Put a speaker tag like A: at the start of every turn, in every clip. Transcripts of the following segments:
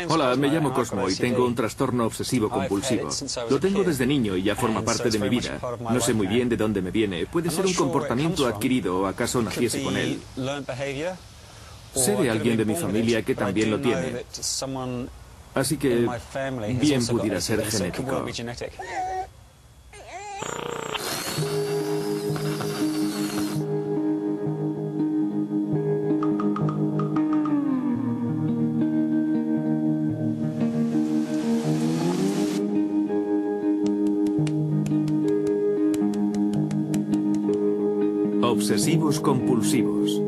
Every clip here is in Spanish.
A: Hola, me llamo Cosmo y tengo un trastorno obsesivo compulsivo. Lo tengo desde niño y ya forma parte de mi vida. No sé muy bien de dónde me viene. ¿Puede ser un comportamiento adquirido o acaso naciese con él? Sé de alguien de mi familia que también lo tiene. Así que bien pudiera ser genético. Obsesivos compulsivos.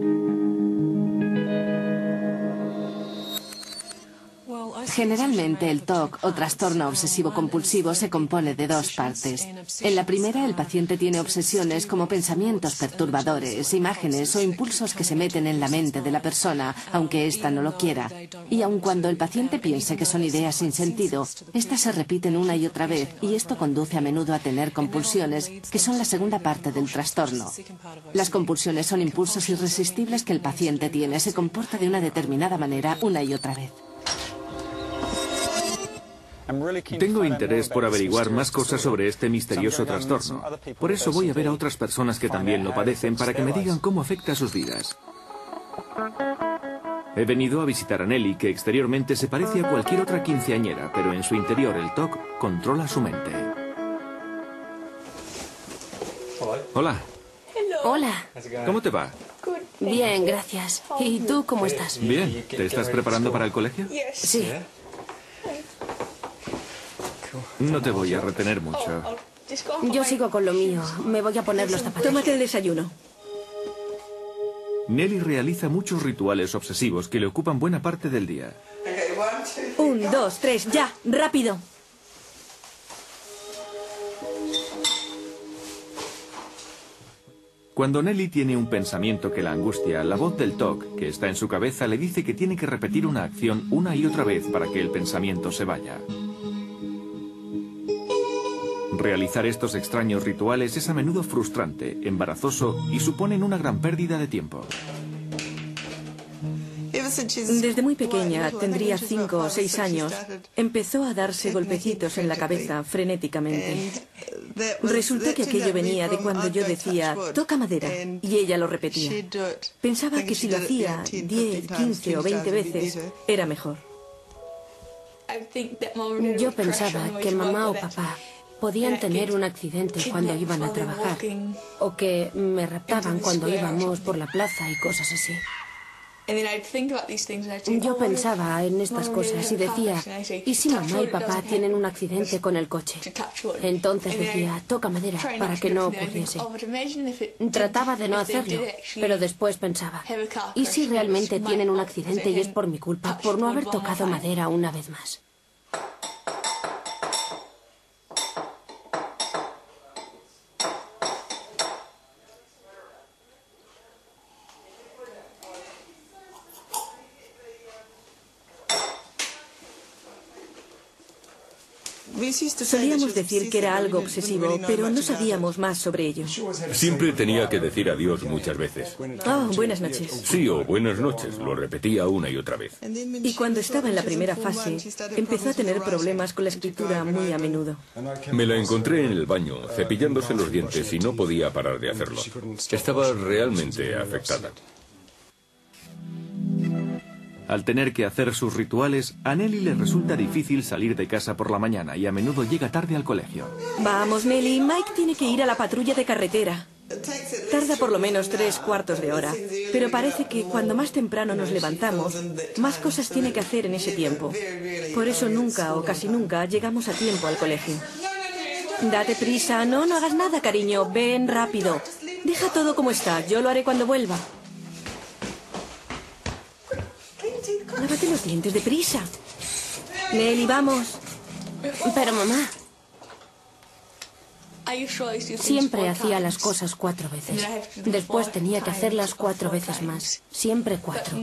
B: Generalmente el TOC o trastorno obsesivo compulsivo se compone de dos partes. En la primera, el paciente tiene obsesiones como pensamientos perturbadores, imágenes o impulsos que se meten en la mente de la persona, aunque ésta no lo quiera. Y aun cuando el paciente piense que son ideas sin sentido, estas se repiten una y otra vez y esto conduce a menudo a tener compulsiones, que son la segunda parte del trastorno. Las compulsiones son impulsos irresistibles que el paciente tiene, se comporta de una determinada manera una y otra vez.
A: Tengo interés por averiguar más cosas sobre este misterioso trastorno. Por eso voy a ver a otras personas que también lo padecen para que me digan cómo afecta a sus vidas. He venido a visitar a Nelly, que exteriormente se parece a cualquier otra quinceañera, pero en su interior el TOC controla su mente. Hola.
B: Hola.
A: ¿Cómo te va?
B: Bien, gracias. ¿Y tú cómo estás?
A: Bien. ¿Te estás preparando para el colegio?
B: Sí.
A: No te voy a retener mucho.
B: Yo sigo con lo mío. Me voy a poner los zapatos.
C: Tómate el desayuno.
A: Nelly realiza muchos rituales obsesivos que le ocupan buena parte del día.
C: 1, 2, 3, ya, rápido.
A: Cuando Nelly tiene un pensamiento que la angustia, la voz del TOC, que está en su cabeza, le dice que tiene que repetir una acción una y otra vez para que el pensamiento se vaya. Realizar estos extraños rituales es a menudo frustrante, embarazoso y suponen una gran pérdida de tiempo.
C: Desde muy pequeña, tendría 5 o 6 años, empezó a darse golpecitos en la cabeza frenéticamente. Resultó que aquello venía de cuando yo decía, toca madera, y ella lo repetía. Pensaba que si lo hacía 10, 15 o 20 veces, era mejor.
B: Yo pensaba que mamá o papá podían tener un accidente cuando iban a trabajar, o que me raptaban cuando íbamos por la plaza y cosas así. Yo pensaba en estas cosas y decía, ¿y si mamá y papá tienen un accidente con el coche? Entonces decía, toca madera para que no ocurriese. Trataba de no hacerlo, pero después pensaba, ¿y si realmente tienen un accidente y es por mi culpa, por no haber tocado madera una vez más?
C: Solíamos decir que era algo obsesivo, pero no sabíamos más sobre ello.
D: Siempre tenía que decir adiós muchas veces.
C: Oh, buenas noches.
D: Sí, o buenas noches, lo repetía una y otra vez.
C: Y cuando estaba en la primera fase, empezó a tener problemas con la escritura muy a menudo.
D: Me la encontré en el baño, cepillándose los dientes y no podía parar de hacerlo. Estaba realmente afectada.
A: Al tener que hacer sus rituales, a Nelly le resulta difícil salir de casa por la mañana y a menudo llega tarde al colegio.
C: Vamos, Nelly, Mike tiene que ir a la patrulla de carretera. Tarda por lo menos 3/4 de hora, pero parece que cuando más temprano nos levantamos, más cosas tiene que hacer en ese tiempo. Por eso nunca o casi nunca llegamos a tiempo al colegio. Date prisa, no hagas nada, cariño, ven rápido. Deja todo como está, yo lo haré cuando vuelva. Lávate los dientes deprisa. Nelly, vamos.
B: Pero mamá, siempre hacía las cosas 4 veces. Después tenía que hacerlas 4 veces más. Siempre 4.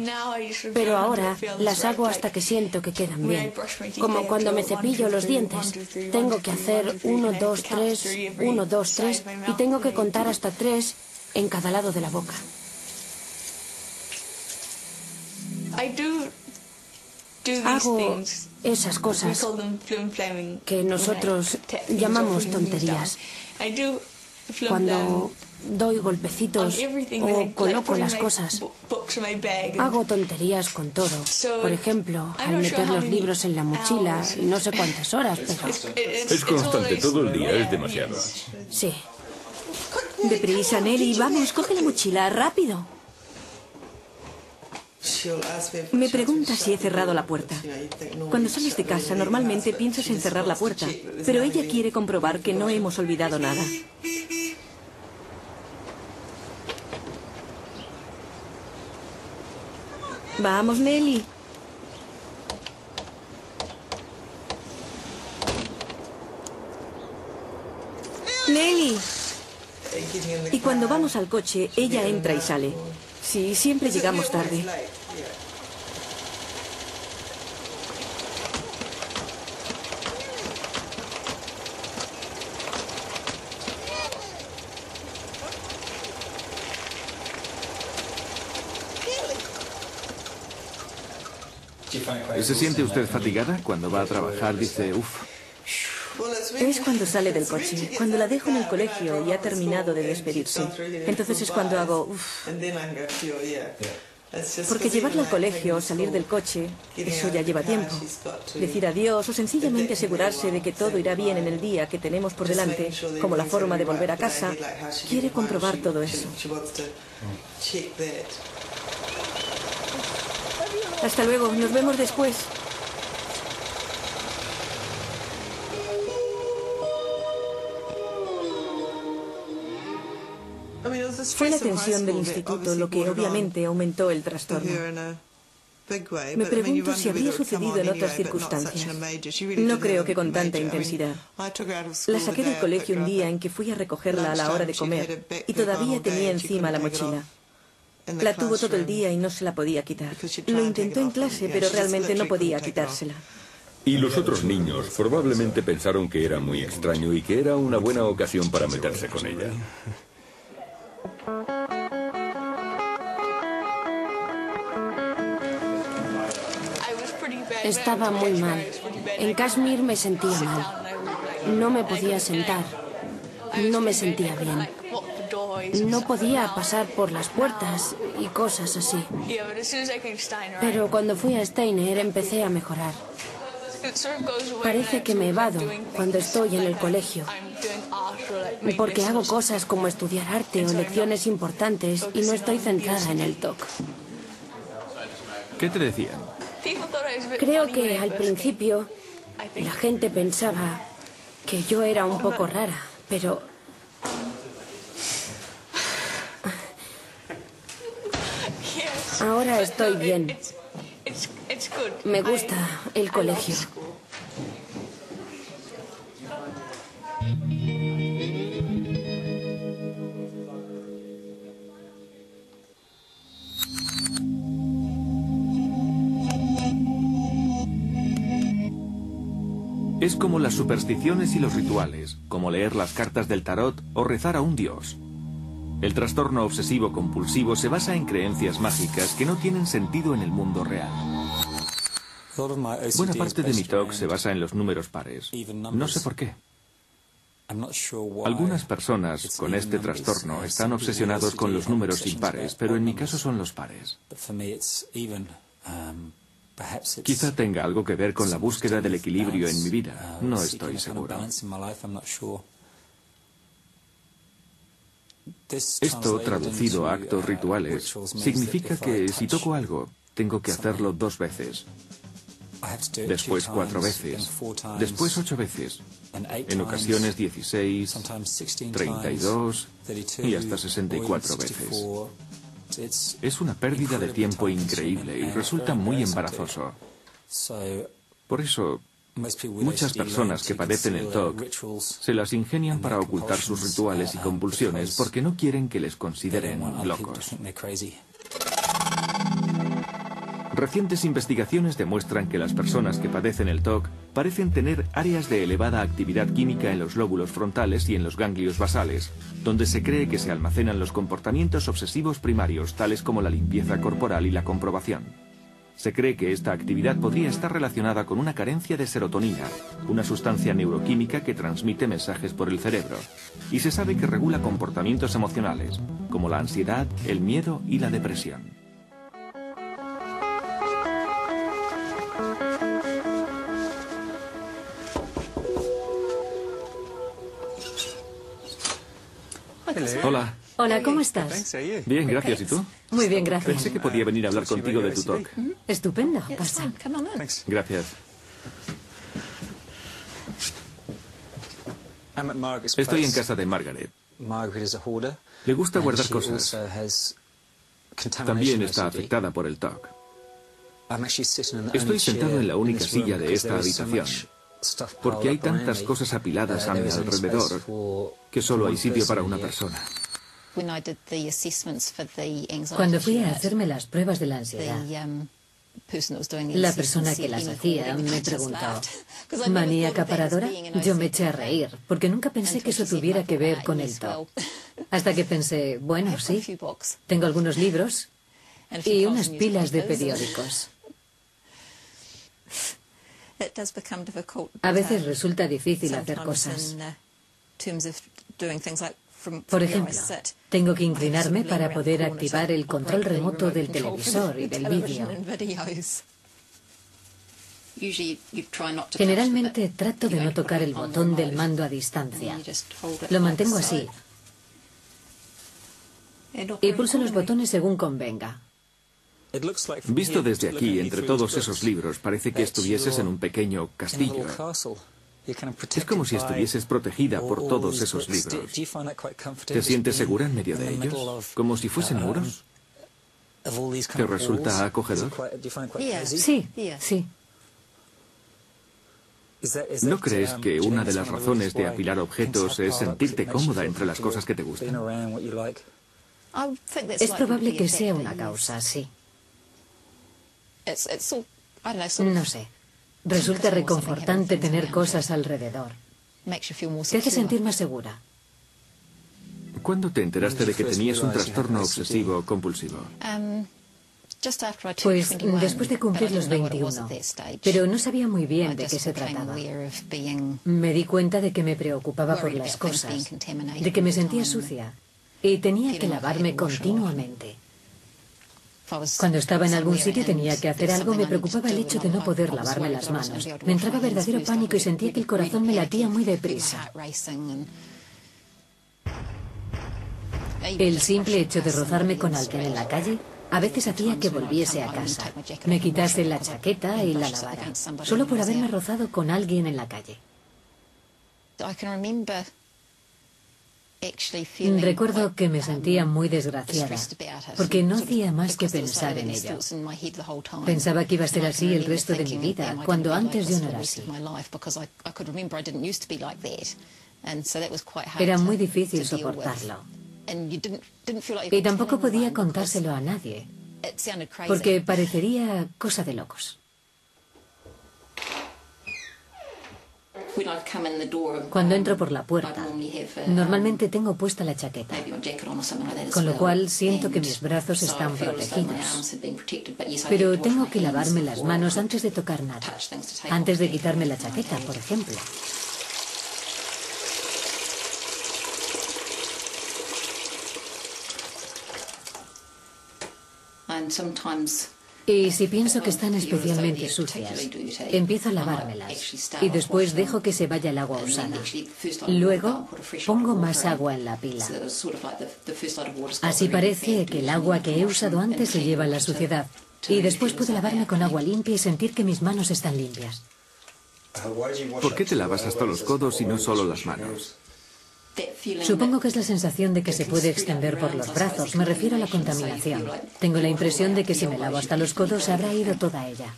B: Pero ahora las hago hasta que siento que quedan bien. Como cuando me cepillo los dientes. Tengo que hacer 1, 2, 3, 1, 2, 3 y tengo que contar hasta 3 en cada lado de la boca.
C: Hago esas cosas que nosotros llamamos tonterías. Cuando doy golpecitos o coloco las cosas, hago tonterías con todo. Por ejemplo, al meter los libros en la mochila, no sé cuántas horas, pero...
D: Es constante, todo el día, es demasiado.
C: Sí. Deprisa, Nelly, vamos, coge la mochila, rápido. Me pregunta si he cerrado la puerta. Cuando sales de casa, normalmente piensas en cerrar la puerta, pero ella quiere comprobar que no hemos olvidado nada. Vamos, Nelly. Nelly. Y cuando vamos al coche, ella entra y sale. Sí, siempre llegamos tarde.
A: ¿Se siente usted fatigada cuando va a trabajar? Dice, uff.
C: Es cuando sale del coche, cuando la dejo en el colegio y ha terminado de despedirse. Entonces es cuando hago uff. Porque llevarla al colegio, salir del coche, eso ya lleva tiempo. Decir adiós o sencillamente asegurarse de que todo irá bien en el día que tenemos por delante, como la forma de volver a casa, quiere comprobar todo eso. Hasta luego, nos vemos después. Fue la tensión del instituto lo que obviamente aumentó el trastorno. Me pregunto si habría sucedido en otras circunstancias. No creo que con tanta intensidad. La saqué del colegio un día en que fui a recogerla a la hora de comer y todavía tenía encima la mochila. La tuvo todo el día y no se la podía quitar. Lo intentó en clase, pero realmente no podía quitársela.
D: Y los otros niños probablemente pensaron que era muy extraño y que era una buena ocasión para meterse con ella.
B: Estaba muy mal. En Kashmir me sentía mal. No me podía sentar. No me sentía bien. No podía pasar por las puertas y cosas así. Pero cuando fui a Steiner empecé a mejorar. Parece que me evado cuando estoy en el colegio, porque hago cosas como estudiar arte o lecciones importantes y no estoy centrada en el TOC.
A: ¿Qué te decían?
B: Creo que al principio la gente pensaba que yo era un poco rara, pero... Ahora estoy bien. Me gusta el colegio.
A: Es como las supersticiones y los rituales, como leer las cartas del tarot o rezar a un dios. El trastorno obsesivo-compulsivo se basa en creencias mágicas que no tienen sentido en el mundo real. Buena parte de mi TOC se basa en los números pares. No sé por qué. Algunas personas con este trastorno están obsesionados con los números impares, pero en mi caso son los pares. Quizá tenga algo que ver con la búsqueda del equilibrio en mi vida. No estoy seguro. Esto, traducido a actos rituales, significa que si toco algo, tengo que hacerlo 2 veces. Después 4 veces. Después 8 veces. En ocasiones 16, 32 y hasta 64 veces. Es una pérdida de tiempo increíble y resulta muy embarazoso. Por eso, muchas personas que padecen el TOC se las ingenian para ocultar sus rituales y compulsiones porque no quieren que les consideren locos. Recientes investigaciones demuestran que las personas que padecen el TOC parecen tener áreas de elevada actividad química en los lóbulos frontales y en los ganglios basales, donde se cree que se almacenan los comportamientos obsesivos primarios, tales como la limpieza corporal y la comprobación. Se cree que esta actividad podría estar relacionada con una carencia de serotonina, una sustancia neuroquímica que transmite mensajes por el cerebro, y se sabe que regula comportamientos emocionales, como la ansiedad, el miedo y la depresión. Hola.
E: Hola, ¿cómo estás?
A: Bien, gracias. ¿Y tú?
E: Muy bien, gracias.
A: Pensé que podía venir a hablar contigo de tu talk.
E: Estupendo, pasa.
A: Gracias. Estoy en casa de Margaret. Le gusta guardar cosas. También está afectada por el TOC. Estoy sentado en la única silla de esta habitación, porque hay tantas cosas apiladas a mi alrededor que solo hay sitio para una persona.
E: Cuando fui a hacerme las pruebas de la ansiedad, la persona que las hacía me preguntó, ¿manía acaparadora? Yo me eché a reír, porque nunca pensé que eso tuviera que ver con el TOC. Hasta que pensé, bueno, sí, tengo algunos libros y unas pilas de periódicos. A veces resulta difícil hacer cosas. Por ejemplo, tengo que inclinarme para poder activar el control remoto del televisor y del vídeo. Generalmente trato de no tocar el botón del mando a distancia. Lo mantengo así. Y pulso los botones según convenga.
A: Visto desde aquí, entre todos esos libros, parece que estuvieses en un pequeño castillo. Es como si estuvieses protegida por todos esos libros. ¿Te sientes segura en medio de ellos? ¿Como si fuesen muros? ¿Te resulta acogedor?
E: Sí, sí.
A: ¿No crees que una de las razones de apilar objetos es sentirte cómoda entre las cosas que te gustan?
E: Es probable que sea una causa, sí. No sé. Resulta reconfortante tener cosas alrededor. Te hace sentir más segura.
A: ¿Cuándo te enteraste de que tenías un trastorno obsesivo compulsivo?
E: Pues después de cumplir los 21, pero no sabía muy bien de qué se trataba. Me di cuenta de que me preocupaba por las cosas, de que me sentía sucia y tenía que lavarme continuamente. Cuando estaba en algún sitio y tenía que hacer algo, me preocupaba el hecho de no poder lavarme las manos. Me entraba verdadero pánico y sentía que el corazón me latía muy deprisa. El simple hecho de rozarme con alguien en la calle a veces hacía que volviese a casa, me quitase la chaqueta y la lavara, solo por haberme rozado con alguien en la calle. Recuerdo que me sentía muy desgraciada, porque no hacía más que pensar en ello. Pensaba que iba a ser así el resto de mi vida, cuando antes yo no era así. Era muy difícil soportarlo. Y tampoco podía contárselo a nadie, porque parecería cosa de locos. Cuando entro por la puerta, normalmente tengo puesta la chaqueta, con lo cual siento que mis brazos están protegidos. Pero tengo que lavarme las manos antes de tocar nada, antes de quitarme la chaqueta, por ejemplo. Y si pienso que están especialmente sucias, empiezo a lavármelas y después dejo que se vaya el agua usada. Luego pongo más agua en la pila. Así parece que el agua que he usado antes se lleva la suciedad. Y después puedo lavarme con agua limpia y sentir que mis manos están limpias.
A: ¿Por qué te lavas hasta los codos y no solo las manos?
E: Supongo que es la sensación de que se puede extender por los brazos. Me refiero a la contaminación. Tengo la impresión de que si me lavo hasta los codos habrá ido toda ella.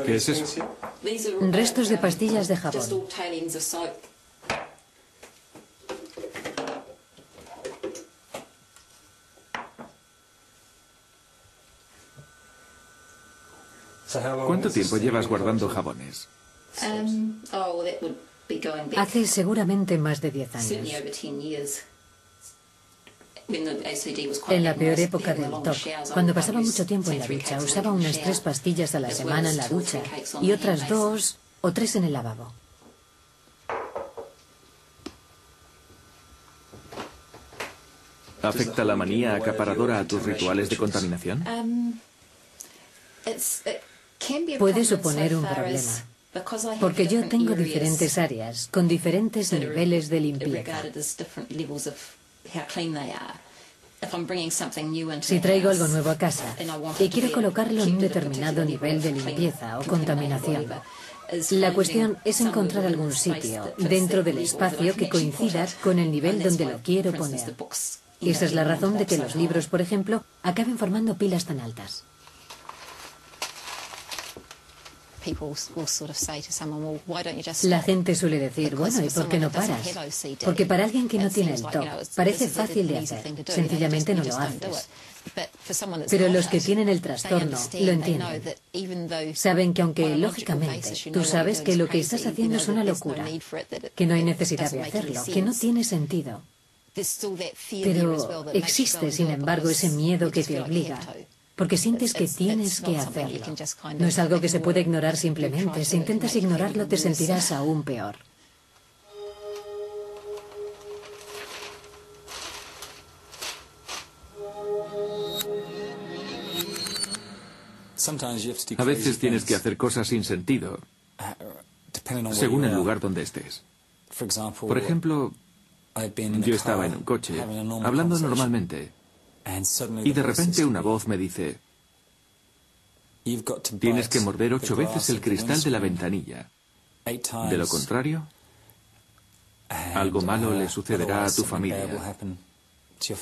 A: ¿Qué es eso?
E: Restos de pastillas de jabón.
A: ¿Cuánto tiempo llevas guardando jabones?
E: Hace seguramente más de 10 años. En la peor época del TOC, cuando pasaba mucho tiempo en la ducha, usaba unas 3 pastillas a la semana en la ducha y otras 2 o 3 en el lavabo.
A: ¿Afecta la manía acaparadora a tus rituales de contaminación?
E: Puede suponer un problema, porque yo tengo diferentes áreas con diferentes niveles de limpieza. Si traigo algo nuevo a casa y quiero colocarlo en un determinado nivel de limpieza o contaminación, la cuestión es encontrar algún sitio dentro del espacio que coincida con el nivel donde lo quiero poner. Y esa es la razón de que los libros, por ejemplo, acaben formando pilas tan altas. La gente suele decir, bueno, ¿y por qué no paras? Porque para alguien que no tiene el TOC, parece fácil de hacer. Sencillamente no lo haces. Pero los que tienen el trastorno lo entienden. Saben que aunque, lógicamente, tú sabes que lo que estás haciendo es una locura, que no hay necesidad de hacerlo, que no tiene sentido. Pero existe, sin embargo, ese miedo que te obliga. Porque sientes que tienes que hacerlo. No es algo que se puede ignorar simplemente. Si intentas ignorarlo, te sentirás aún peor.
A: A veces tienes que hacer cosas sin sentido, según el lugar donde estés. Por ejemplo, yo estaba en un coche, hablando normalmente, y de repente una voz me dice, tienes que morder 8 veces el cristal de la ventanilla. De lo contrario, algo malo le sucederá a tu familia.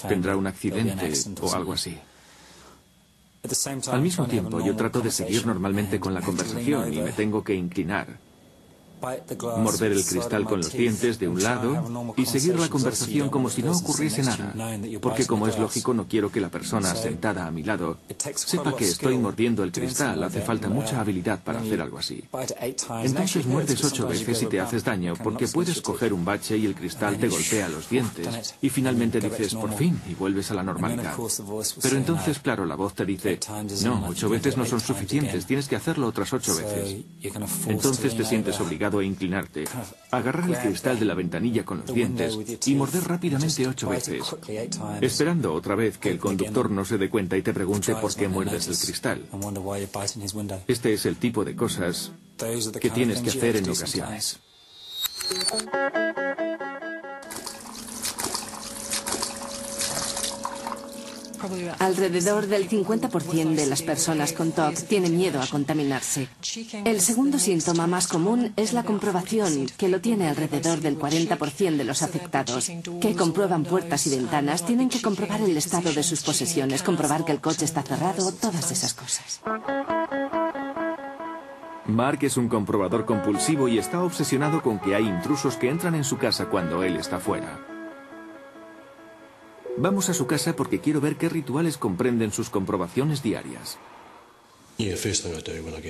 A: Tendrá un accidente o algo así. Al mismo tiempo, yo trato de seguir normalmente con la conversación y me tengo que inclinar, morder el cristal con los dientes de un lado y seguir la conversación como si no ocurriese nada, porque como es lógico no quiero que la persona sentada a mi lado sepa que estoy mordiendo el cristal. Hace falta mucha habilidad para hacer algo así. Entonces muerdes 8 veces y te haces daño porque puedes coger un bache y el cristal te golpea los dientes y finalmente dices por fin y vuelves a la normalidad. Pero entonces, claro, la voz te dice, no, 8 veces no son suficientes, tienes que hacerlo otras 8 veces. Entonces te sientes obligado a inclinarte, agarrar el cristal de la ventanilla con los dientes y morder rápidamente 8 veces, esperando otra vez que el conductor no se dé cuenta y te pregunte por qué muerdes el cristal. Este es el tipo de cosas que tienes que hacer en ocasiones.
B: Alrededor del 50% de las personas con TOC tiene miedo a contaminarse. El segundo síntoma más común es la comprobación, que lo tiene alrededor del 40% de los afectados, que comprueban puertas y ventanas, tienen que comprobar el estado de sus posesiones, comprobar que el coche está cerrado, todas esas cosas.
A: Mark es un comprobador compulsivo y está obsesionado con que hay intrusos que entran en su casa cuando él está fuera. Vamos a su casa porque quiero ver qué rituales comprenden sus comprobaciones diarias.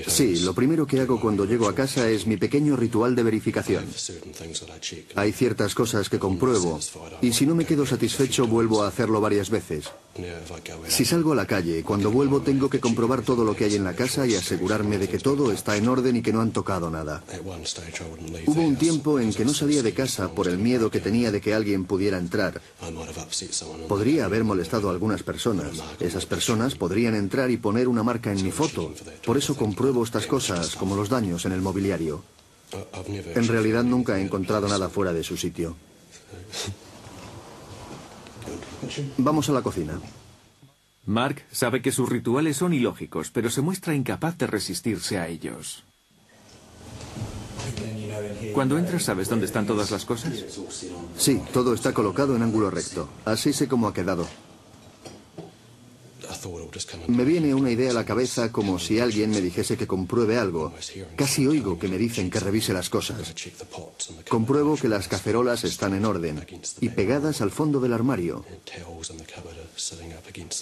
F: Sí, lo primero que hago cuando llego a casa es mi pequeño ritual de verificación. Hay ciertas cosas que compruebo y si no me quedo satisfecho vuelvo a hacerlo varias veces. Si salgo a la calle, cuando vuelvo tengo que comprobar todo lo que hay en la casa y asegurarme de que todo está en orden y que no han tocado nada. Hubo un tiempo en que no salía de casa por el miedo que tenía de que alguien pudiera entrar. Podría haber molestado a algunas personas. Esas personas podrían entrar y poner una marca en mi foto. Por eso compruebo estas cosas, como los daños en el mobiliario. En realidad nunca he encontrado nada fuera de su sitio. Vamos a la cocina.
A: Mark sabe que sus rituales son ilógicos, pero se muestra incapaz de resistirse a ellos. Cuando entras, ¿sabes dónde están todas las cosas?
F: Sí, todo está colocado en ángulo recto. Así sé cómo ha quedado. Me viene una idea a la cabeza como si alguien me dijese que compruebe algo. Casi oigo que me dicen que revise las cosas. Compruebo que las cacerolas están en orden y pegadas al fondo del armario.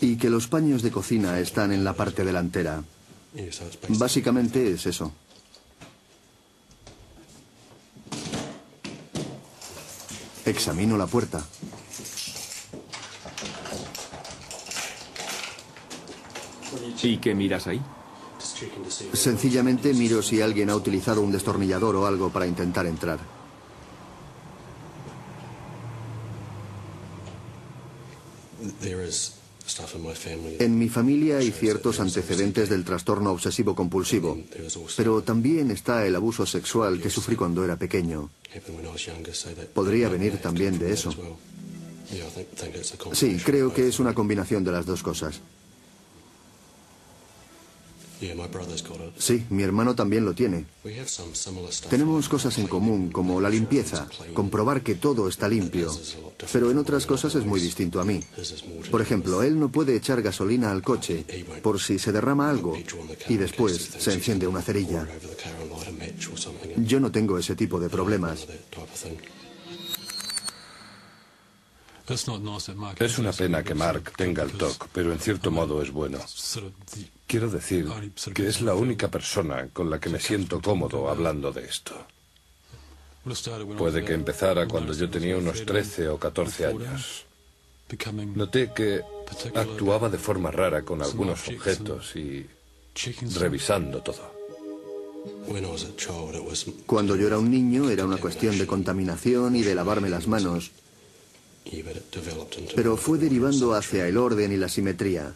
F: Y que los paños de cocina están en la parte delantera. Básicamente es eso. Examino la puerta.
A: ¿Y qué miras ahí?
F: Sencillamente miro si alguien ha utilizado un destornillador o algo para intentar entrar. En mi familia hay ciertos antecedentes del trastorno obsesivo-compulsivo, pero también está el abuso sexual que sufrí cuando era pequeño. ¿Podría venir también de eso? Sí, creo que es una combinación de las dos cosas. Sí, mi hermano también lo tiene. Tenemos cosas en común, como la limpieza, comprobar que todo está limpio, pero en otras cosas es muy distinto a mí. Por ejemplo, él no puede echar gasolina al coche por si se derrama algo y después se enciende una cerilla. Yo no tengo ese tipo de problemas.
G: Es una pena que Mark tenga el TOC, pero en cierto modo es bueno. Quiero decir que es la única persona con la que me siento cómodo hablando de esto. Puede que empezara cuando yo tenía unos 13 o 14 años. Noté que actuaba de forma rara con algunos objetos y revisando todo.
F: Cuando yo era un niño era una cuestión de contaminación y de lavarme las manos, pero fue derivando hacia el orden y la simetría.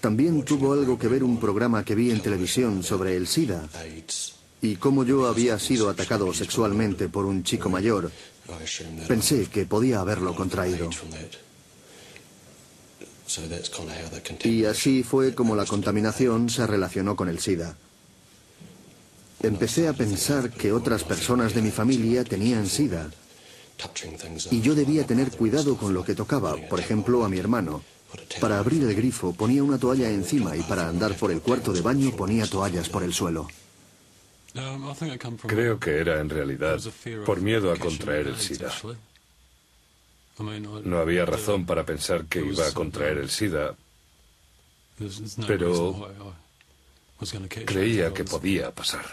F: También tuvo algo que ver un programa que vi en televisión sobre el SIDA y cómo yo había sido atacado sexualmente por un chico mayor. Pensé que podía haberlo contraído. Y así fue como la contaminación se relacionó con el SIDA. Empecé a pensar que otras personas de mi familia tenían SIDA y yo debía tener cuidado con lo que tocaba, por ejemplo, a mi hermano. Para abrir el grifo ponía una toalla encima y para andar por el cuarto de baño ponía toallas por el suelo.
G: Creo que era en realidad por miedo a contraer el SIDA. No había razón para pensar que iba a contraer el SIDA, pero creía que podía pasar.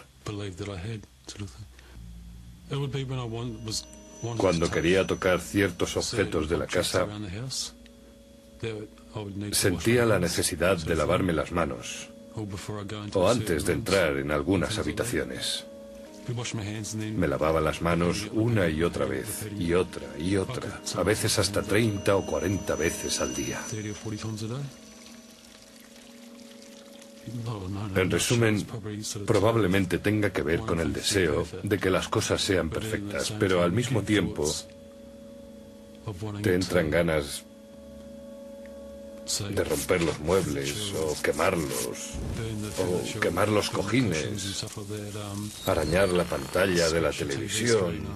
G: Cuando quería tocar ciertos objetos de la casa, sentía la necesidad de lavarme las manos, o antes de entrar en algunas habitaciones. Me lavaba las manos una y otra vez, y otra, a veces hasta 30 o 40 veces al día. En resumen, probablemente tenga que ver con el deseo de que las cosas sean perfectas, pero al mismo tiempo te entran ganas de romper los muebles, o quemar los cojines, arañar la pantalla de la televisión,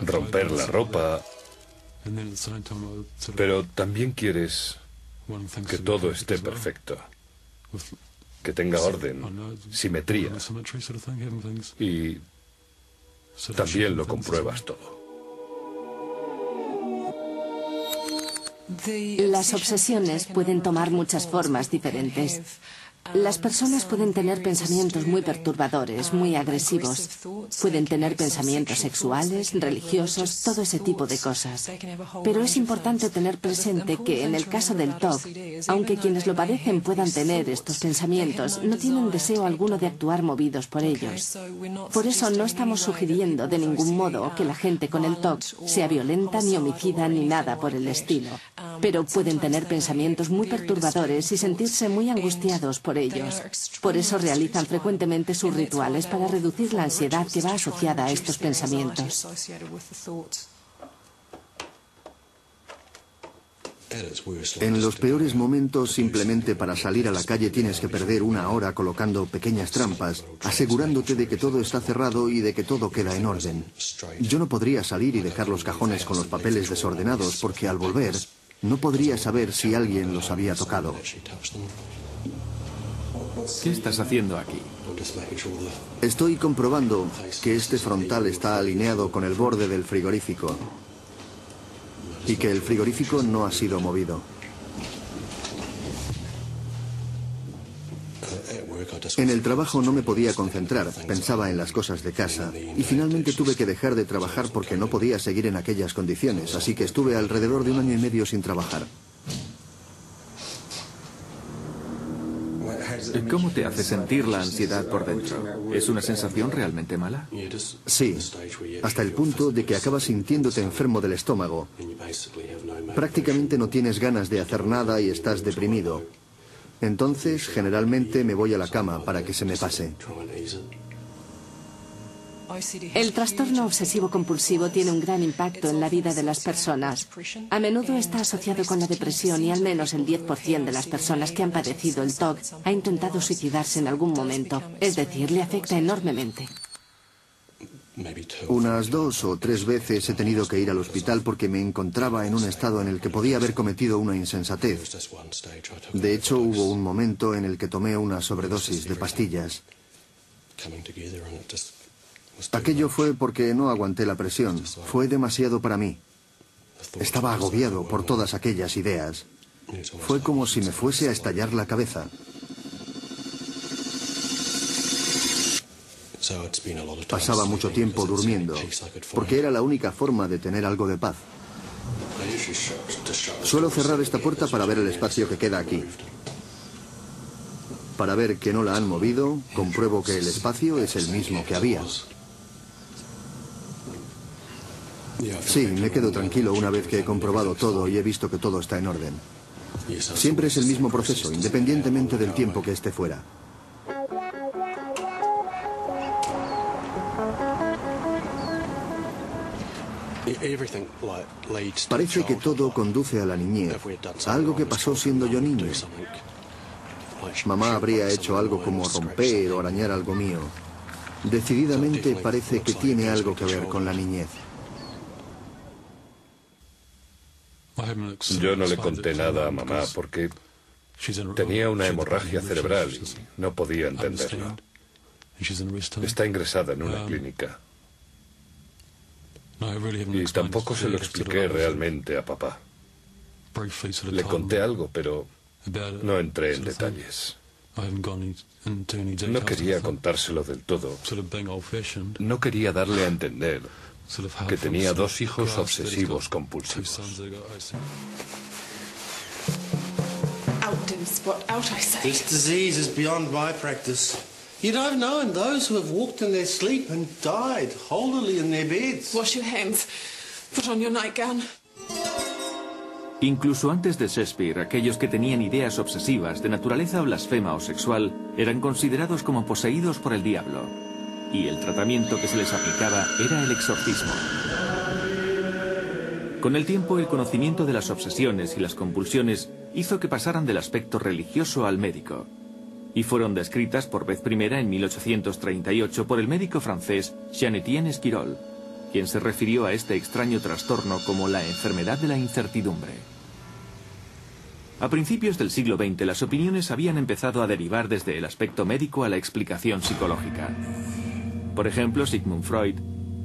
G: romper la ropa, pero también quieres que todo esté perfecto, que tenga orden, simetría, y también lo compruebas todo.
B: Las obsesiones pueden tomar muchas formas diferentes. Las personas pueden tener pensamientos muy perturbadores, muy agresivos. Pueden tener pensamientos sexuales, religiosos, todo ese tipo de cosas. Pero es importante tener presente que en el caso del TOC, aunque quienes lo padecen puedan tener estos pensamientos, no tienen deseo alguno de actuar movidos por ellos. Por eso no estamos sugiriendo de ningún modo que la gente con el TOC sea violenta, ni homicida, ni nada por el estilo. Pero pueden tener pensamientos muy perturbadores y sentirse muy angustiados por ellos. Por eso realizan frecuentemente sus rituales para reducir la ansiedad que va asociada a estos pensamientos.
F: En los peores momentos, simplemente para salir a la calle tienes que perder una hora colocando pequeñas trampas, asegurándote de que todo está cerrado y de que todo queda en orden. Yo no podría salir y dejar los cajones con los papeles desordenados porque al volver no podría saber si alguien los había tocado.
A: ¿Qué estás haciendo aquí?
F: Estoy comprobando que este frontal está alineado con el borde del frigorífico y que el frigorífico no ha sido movido. En el trabajo no me podía concentrar, pensaba en las cosas de casa, y finalmente tuve que dejar de trabajar porque no podía seguir en aquellas condiciones, así que estuve alrededor de 1 año y medio sin trabajar.
A: ¿Cómo te hace sentir la ansiedad por dentro? ¿Es una sensación realmente mala?
F: Sí, hasta el punto de que acabas sintiéndote enfermo del estómago. Prácticamente no tienes ganas de hacer nada y estás deprimido. Entonces, generalmente me voy a la cama para que se me pase.
B: El trastorno obsesivo-compulsivo tiene un gran impacto en la vida de las personas. A menudo está asociado con la depresión y al menos el 10% de las personas que han padecido el TOC ha intentado suicidarse en algún momento. Es decir, le afecta enormemente.
F: Unas 2 o 3 veces he tenido que ir al hospital porque me encontraba en un estado en el que podía haber cometido una insensatez. De hecho, hubo un momento en el que tomé una sobredosis de pastillas. Aquello fue porque no aguanté la presión. Fue demasiado para mí. Estaba agobiado por todas aquellas ideas. Fue como si me fuese a estallar la cabeza. Pasaba mucho tiempo durmiendo, porque era la única forma de tener algo de paz. Suelo cerrar esta puerta para ver el espacio que queda aquí. Para ver que no la han movido, compruebo que el espacio es el mismo que había. Sí, me quedo tranquilo una vez que he comprobado todo y he visto que todo está en orden. Siempre es el mismo proceso, independientemente del tiempo que esté fuera. Parece que todo conduce a la niñez, a algo que pasó siendo yo niño. Mamá habría hecho algo como romper o arañar algo mío. Decididamente parece que tiene algo que ver con la niñez.
G: Yo no le conté nada a mamá porque tenía una hemorragia cerebral y no podía entenderlo. Está ingresada en una clínica. Y tampoco se lo expliqué realmente a papá. Le conté algo, pero no entré en detalles. No quería contárselo del todo. No quería darle a entender que tenía 2 hijos obsesivos compulsivos.
H: This disease is beyond my practice. Yet I've known those who have walked in their sleep and died holily in their beds.
I: Wash your hands. Put on your nightgown.
A: Incluso antes de Shakespeare, aquellos que tenían ideas obsesivas de naturaleza blasfema o sexual eran considerados como poseídos por el diablo. Y el tratamiento que se les aplicaba era el exorcismo. Con el tiempo, el conocimiento de las obsesiones y las compulsiones hizo que pasaran del aspecto religioso al médico. Y fueron descritas por vez primera en 1838 por el médico francés Jean-Étienne Esquirol, quien se refirió a este extraño trastorno como la enfermedad de la incertidumbre. A principios del siglo XX, las opiniones habían empezado a derivar desde el aspecto médico a la explicación psicológica. Por ejemplo, Sigmund Freud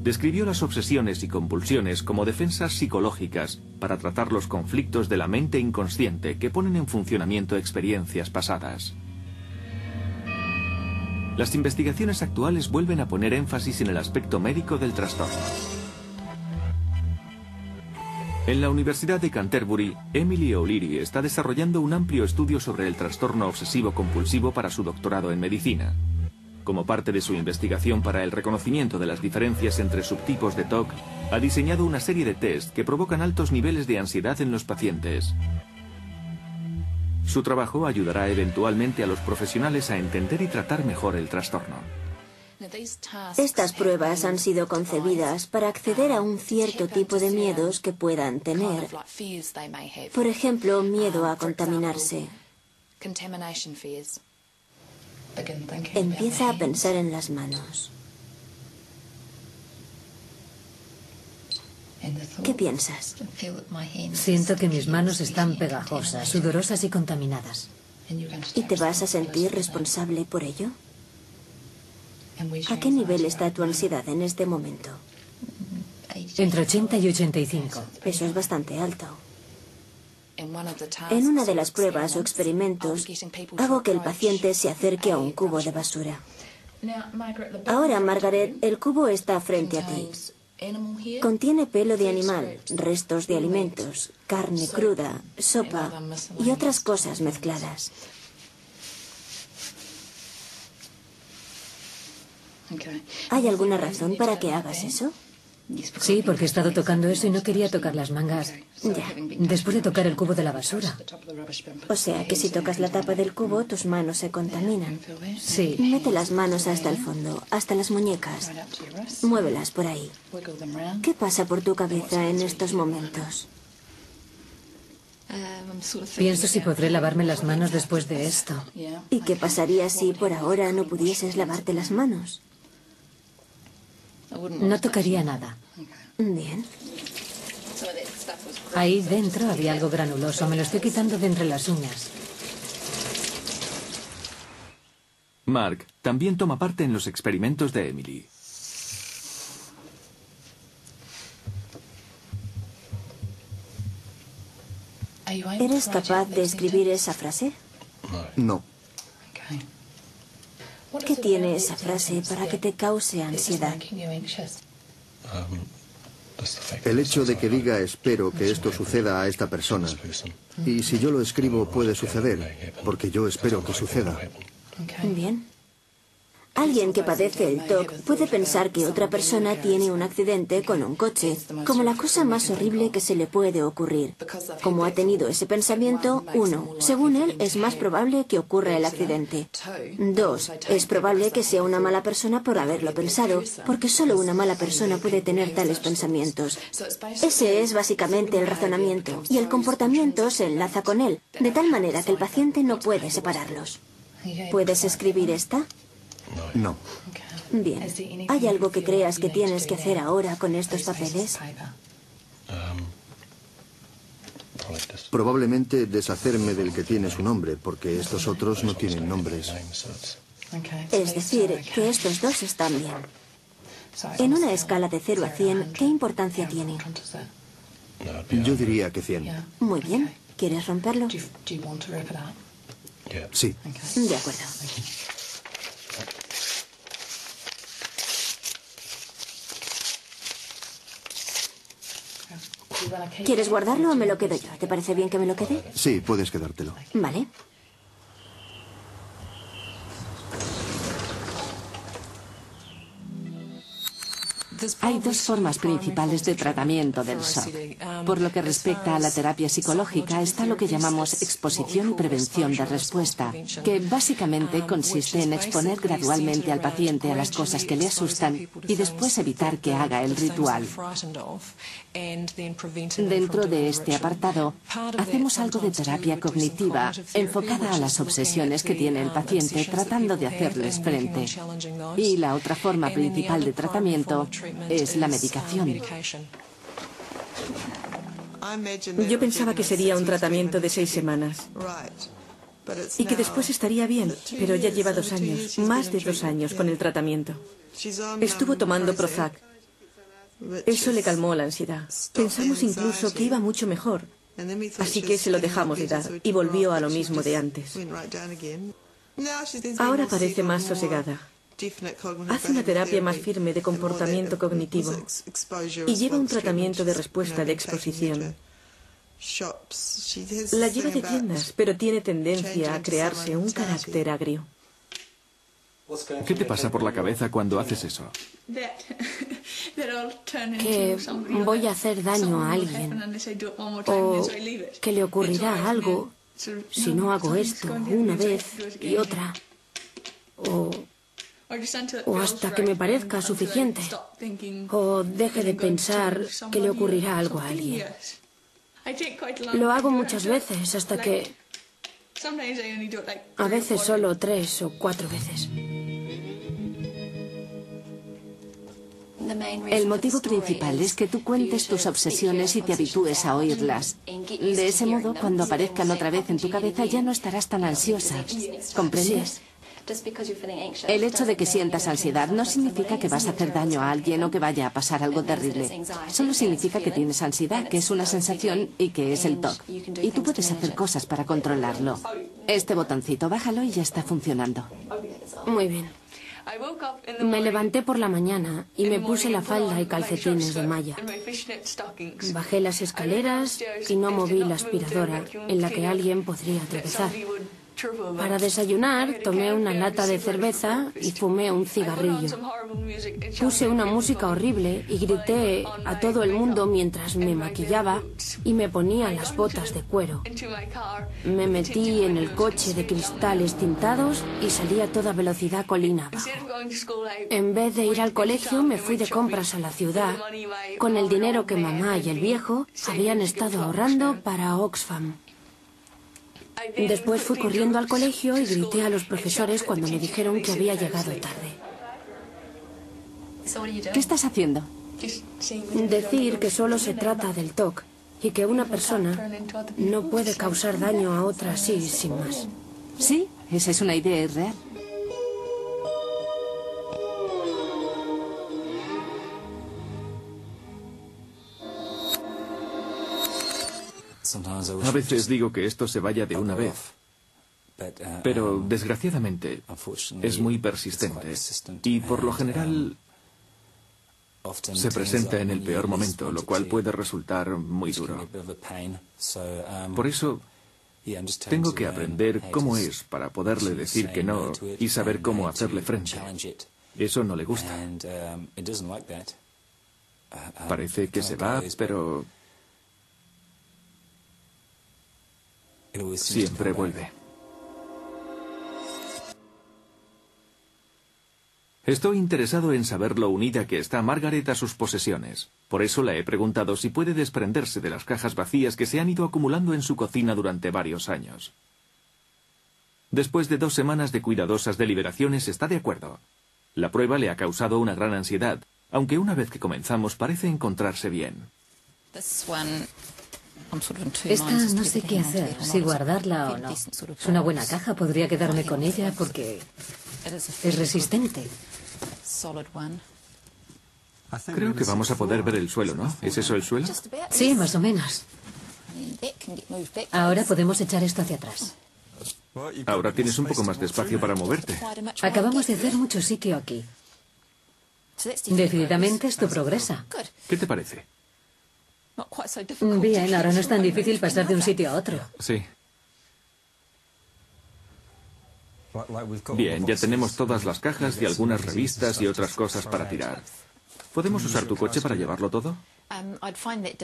A: describió las obsesiones y compulsiones como defensas psicológicas para tratar los conflictos de la mente inconsciente que ponen en funcionamiento experiencias pasadas. Las investigaciones actuales vuelven a poner énfasis en el aspecto médico del trastorno. En la Universidad de Canterbury, Emily O'Leary está desarrollando un amplio estudio sobre el trastorno obsesivo-compulsivo para su doctorado en medicina. Como parte de su investigación para el reconocimiento de las diferencias entre subtipos de TOC, ha diseñado una serie de test que provocan altos niveles de ansiedad en los pacientes. Su trabajo ayudará eventualmente a los profesionales a entender y tratar mejor el trastorno.
J: Estas pruebas han sido concebidas para acceder a un cierto tipo de miedos que puedan tener. Por ejemplo, miedo a contaminarse. Empieza a pensar en las manos. ¿Qué piensas?
E: Siento que mis manos están pegajosas, sudorosas y contaminadas.
J: ¿Y te vas a sentir responsable por ello? ¿A qué nivel está tu ansiedad en este momento?
E: Entre 80 y 85.
J: Eso es bastante alto. En una de las pruebas o experimentos, hago que el paciente se acerque a un cubo de basura. Ahora, Margaret, el cubo está frente a ti. Contiene pelo de animal, restos de alimentos, carne cruda, sopa y otras cosas mezcladas. ¿Hay alguna razón para que hagas eso?
E: Sí, porque he estado tocando eso y no quería tocar las mangas.
J: Ya.
E: Después de tocar el cubo de la basura.
J: O sea, que si tocas la tapa del cubo, tus manos se contaminan.
E: Sí.
J: Mete las manos hasta el fondo, hasta las muñecas. Muévelas por ahí. ¿Qué pasa por tu cabeza en estos momentos?
E: Pienso si podré lavarme las manos después de esto.
J: ¿Y qué pasaría si por ahora no pudieses lavarte las manos?
E: No tocaría nada.
J: Bien.
E: Ahí dentro había algo granuloso. Me lo estoy quitando de entre las uñas.
A: Mark también toma parte en los experimentos de Emily.
J: ¿Eres capaz de escribir esa frase?
F: No.
J: ¿Qué tiene esa frase para que te cause ansiedad?
F: El hecho de que diga espero que esto suceda a esta persona. Y si yo lo escribo puede suceder, porque yo espero que suceda.
J: Bien. Alguien que padece el TOC puede pensar que otra persona tiene un accidente con un coche, como la cosa más horrible que se le puede ocurrir. Como ha tenido ese pensamiento, 1, según él, es más probable que ocurra el accidente. 2, es probable que sea una mala persona por haberlo pensado, porque solo una mala persona puede tener tales pensamientos. Ese es básicamente el razonamiento, y el comportamiento se enlaza con él, de tal manera que el paciente no puede separarlos. ¿Puedes escribir esta?
F: No.
J: Bien. ¿Hay algo que creas que tienes que hacer ahora con estos papeles?
F: Probablemente deshacerme del que tiene su nombre, porque estos otros no tienen nombres.
J: Es decir, que estos dos están bien. En una escala de 0 a 100, ¿qué importancia tiene?
F: Yo diría que 100.
J: Muy bien. ¿Quieres romperlo?
F: Sí.
J: De acuerdo. ¿Quieres guardarlo o me lo quedo yo? ¿Te parece bien que me lo quede?
F: Sí, puedes quedártelo.
J: Vale.
B: Hay dos formas principales de tratamiento del shock. Por lo que respecta a la terapia psicológica está lo que llamamos exposición y prevención de respuesta, que básicamente consiste en exponer gradualmente al paciente a las cosas que le asustan y después evitar que haga el ritual. Dentro de este apartado, hacemos algo de terapia cognitiva enfocada a las obsesiones que tiene el paciente tratando de hacerles frente. Y la otra forma principal de tratamiento es la medicación.
C: Yo pensaba que sería un tratamiento de 6 semanas y que después estaría bien, pero ya lleva 2 años, más de 2 años con el tratamiento. Estuvo tomando Prozac. Eso le calmó la ansiedad. Pensamos incluso que iba mucho mejor, así que se lo dejamos de dar y volvió a lo mismo de antes. Ahora parece más sosegada. Hace una terapia más firme de comportamiento cognitivo y lleva un tratamiento de respuesta de exposición. La lleva de tiendas, pero tiene tendencia a crearse un carácter agrio.
A: ¿Qué te pasa por la cabeza cuando haces eso?
J: Que voy a hacer daño a alguien o que le ocurrirá algo si no hago esto una vez y otra o hasta que me parezca suficiente o deje de pensar que le ocurrirá algo a alguien. Lo hago muchas veces hasta que a veces solo 3 o 4 veces.
B: El motivo principal es que tú cuentes tus obsesiones y te habitúes a oírlas. De ese modo, cuando aparezcan otra vez en tu cabeza, ya no estarás tan ansiosa. ¿Comprendes? El hecho de que sientas ansiedad no significa que vas a hacer daño a alguien o que vaya a pasar algo terrible. Solo significa que tienes ansiedad, que es una sensación y que es el TOC. Y tú puedes hacer cosas para controlarlo. Este botoncito, bájalo y ya está funcionando.
J: Muy bien. Me levanté por la mañana y me puse la falda y calcetines de malla. Bajé las escaleras y no moví la aspiradora en la que alguien podría tropezar. Para desayunar tomé una lata de cerveza y fumé un cigarrillo. Puse una música horrible y grité a todo el mundo mientras me maquillaba y me ponía las botas de cuero. Me metí en el coche de cristales tintados y salí a toda velocidad colina abajo. En vez de ir al colegio me fui de compras a la ciudad con el dinero que mamá y el viejo habían estado ahorrando para Oxfam. Después fui corriendo al colegio y grité a los profesores cuando me dijeron que había llegado tarde.
B: ¿Qué estás haciendo?
J: Decir que solo se trata del TOC y que una persona no puede causar daño a otra así, sin más.
B: Sí, esa es una idea irreal.
A: A veces digo que esto se vaya de una vez, pero desgraciadamente es muy persistente y por lo general se presenta en el peor momento, lo cual puede resultar muy duro. Por eso tengo que aprender cómo es para poderle decir que no y saber cómo hacerle frente. Eso no le gusta. Parece que se va, pero siempre vuelve. Estoy interesado en saber lo unida que está Margaret a sus posesiones. Por eso le he preguntado si puede desprenderse de las cajas vacías que se han ido acumulando en su cocina durante varios años. Después de 2 semanas de cuidadosas deliberaciones está de acuerdo. La prueba le ha causado una gran ansiedad, aunque una vez que comenzamos parece encontrarse bien.
E: Esta no sé qué hacer, si guardarla o no. Es una buena caja, podría quedarme con ella porque es resistente.
A: Creo que vamos a poder ver el suelo, ¿no? ¿Es eso el suelo?
E: Sí, más o menos. Ahora podemos echar esto hacia atrás.
A: Ahora tienes un poco más de espacio para moverte.
E: Acabamos de hacer mucho sitio aquí. Decididamente esto progresa.
A: ¿Qué te parece?
E: Bien, ahora no es tan difícil pasar de un sitio a otro.
A: Sí. Bien, ya tenemos todas las cajas y algunas revistas y otras cosas para tirar. ¿Podemos usar tu coche para llevarlo todo?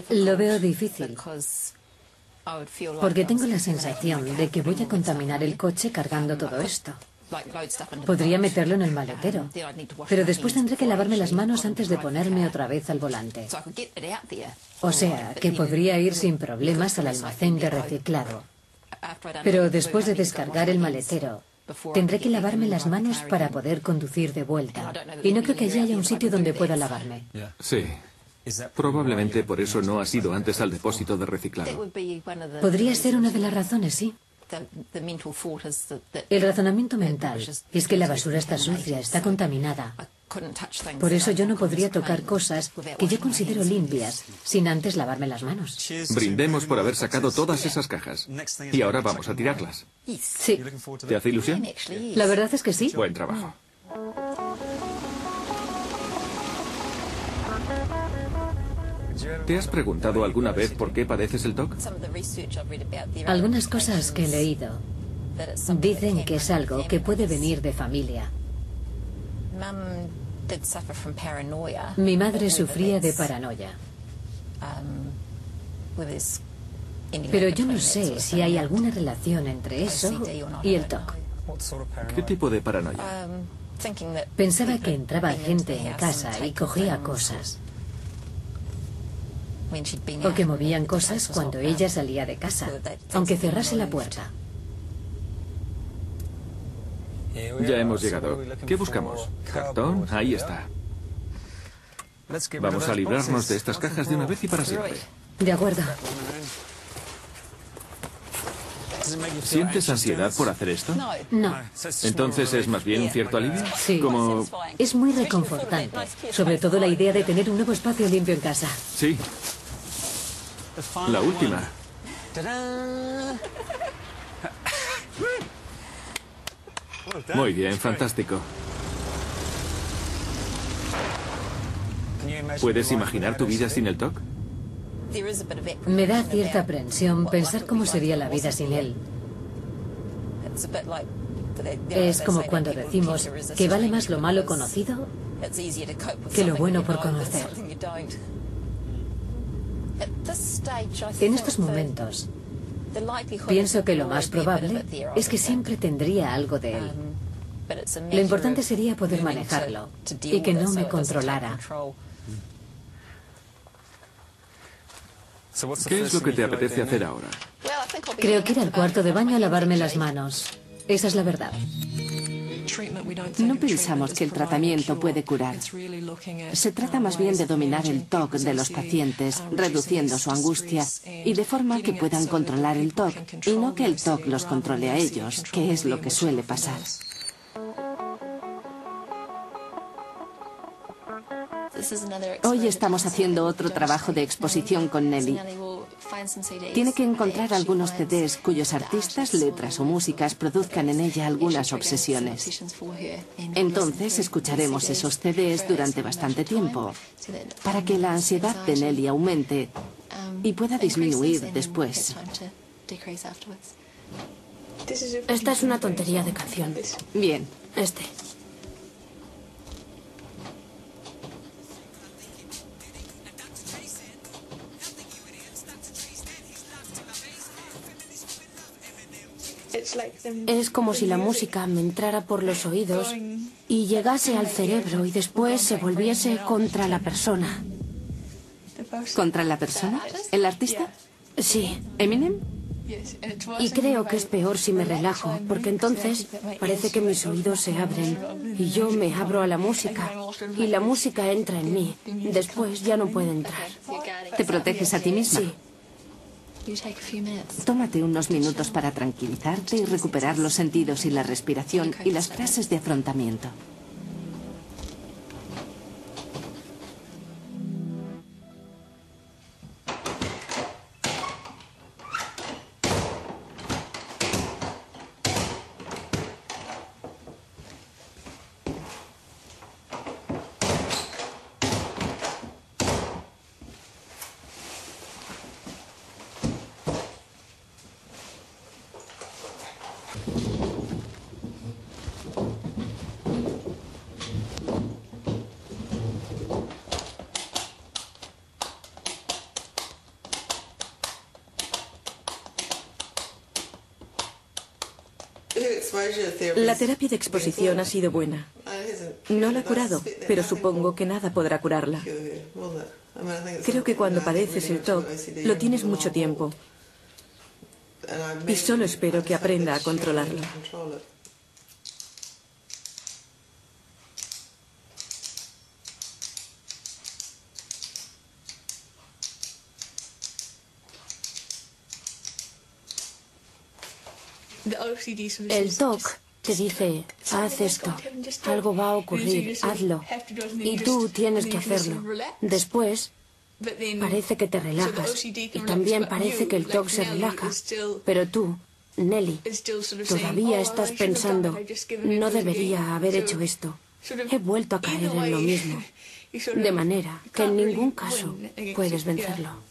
E: Lo veo difícil, porque tengo la sensación de que voy a contaminar el coche cargando todo esto. Podría meterlo en el maletero, pero después tendré que lavarme las manos antes de ponerme otra vez al volante. O sea, que podría ir sin problemas al almacén de reciclado. Pero después de descargar el maletero, tendré que lavarme las manos para poder conducir de vuelta. Y no creo que allí haya un sitio donde pueda lavarme.
A: Sí. Probablemente por eso no has ido antes al depósito de reciclado.
E: Podría ser una de las razones, sí. El razonamiento mental es que la basura está sucia, está contaminada. Por eso yo no podría tocar cosas que yo considero limpias sin antes lavarme las manos.
A: Brindemos por haber sacado todas esas cajas. Y ahora vamos a tirarlas.
E: Sí.
A: ¿Te hace ilusión?
E: La verdad es que sí.
A: Buen trabajo. ¿Te has preguntado alguna vez por qué padeces el TOC?
E: Algunas cosas que he leído dicen que es algo que puede venir de familia. Mi madre sufría de paranoia. Pero yo no sé si hay alguna relación entre eso y el TOC.
A: ¿Qué tipo de paranoia?
E: Pensaba que entraba gente en casa y cogía cosas. O que movían cosas cuando ella salía de casa, aunque cerrase la puerta.
A: Ya hemos llegado. ¿Qué buscamos? ¿Cartón? Ahí está. Vamos a librarnos de estas cajas de una vez y para siempre.
E: De acuerdo.
A: ¿Sientes ansiedad por hacer esto?
E: No.
A: Entonces es más bien un cierto alivio.
E: Sí.
A: Como...
E: Es muy reconfortante. Sobre todo la idea de tener un nuevo espacio limpio en casa.
A: Sí. La última. Muy bien, fantástico. ¿Puedes imaginar tu vida sin el TOC?
E: Me da cierta aprensión pensar cómo sería la vida sin él. Es como cuando decimos que vale más lo malo conocido que lo bueno por conocer. En estos momentos, pienso que lo más probable es que siempre tendría algo de él. Lo importante sería poder manejarlo y que no me controlara.
A: ¿Qué es lo que te apetece hacer ahora?
E: Creo que ir al cuarto de baño a lavarme las manos. Esa es la verdad.
B: No pensamos que el tratamiento puede curar. Se trata más bien de dominar el TOC de los pacientes, reduciendo su angustia y de forma que puedan controlar el TOC y no que el TOC los controle a ellos, que es lo que suele pasar. Hoy estamos haciendo otro trabajo de exposición con Nelly. Tiene que encontrar algunos CDs cuyos artistas, letras o músicas produzcan en ella algunas obsesiones. Entonces escucharemos esos CDs durante bastante tiempo para que la ansiedad de Nelly aumente y pueda disminuir después.
C: Esta es una tontería de canción.
B: Bien.
C: Este. Es como si la música me entrara por los oídos y llegase al cerebro y después se volviese contra la persona.
B: ¿Contra la persona? ¿El artista?
C: Sí.
B: ¿Eminem?
C: Y creo que es peor si me relajo, porque entonces parece que mis oídos se abren y yo me abro a la música y la música entra en mí. Después ya no puede entrar.
B: ¿Te proteges a ti misma?
C: Sí.
B: Tómate unos minutos para tranquilizarte y recuperar los sentidos y la respiración y las frases de afrontamiento.
C: La terapia de exposición ha sido buena. No la ha curado, pero supongo que nada podrá curarla. Creo que cuando padeces el TOC, lo tienes mucho tiempo. Y solo espero que aprenda a controlarlo. El TOC te dice, haz esto, algo va a ocurrir, hazlo. Y tú tienes que hacerlo. Después, parece que te relajas. Y también parece que el TOC se relaja. Pero tú, Nelly, todavía estás pensando, no debería haber hecho esto. He vuelto a caer en lo mismo. De manera que en ningún caso puedes vencerlo.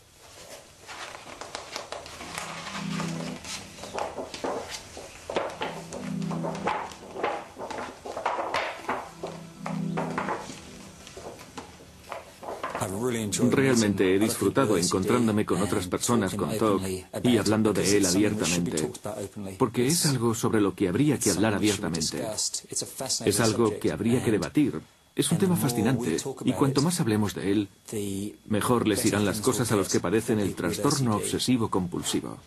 A: Realmente he disfrutado encontrándome con otras personas con TOC y hablando de él abiertamente, porque es algo sobre lo que habría que hablar abiertamente. Es algo que habría que debatir. Es un tema fascinante y cuanto más hablemos de él, mejor les irán las cosas a los que padecen el trastorno obsesivo compulsivo.